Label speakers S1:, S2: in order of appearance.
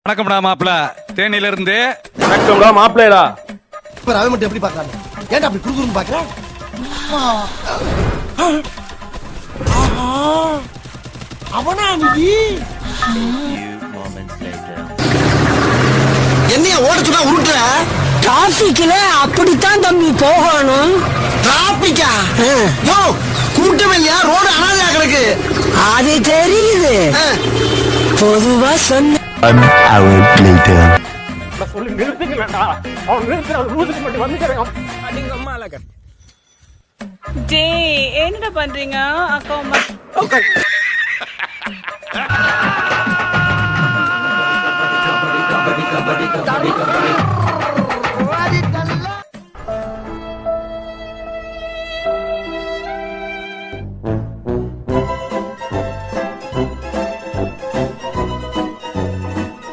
S1: வணக்கம்டா மாப்பிள்ள, தேனியில இருந்து.
S2: வணக்கம்டா மாப்பிள்ளைடா.
S3: இப்ப அவன் மட்டும் எப்படி பாக்குறாங்க? ஏன்டா அப்படி குறுகுறுன்னு பாக்குறேன்? அவனா நீ? என்னைய ஓட சொன்னா உருட்டுற?
S4: டிராபிக்ல அப்படித்தான் தம்பி போகணும்.
S3: டிராபிக்கா? யோ, கூட்டம் இல்லையா? ரோடு அனாதையா கிடக்கு.
S4: அது தெரியுது. பொதுவா சொன்ன
S2: சொல்லி நிறுத்துங்களா? அவன் நிறுத்துற ரூலுக்கு மட்டும் வந்துக்கிறேன்.
S5: டேய், என்னடா பண்றீங்க? அக்கா அம்மா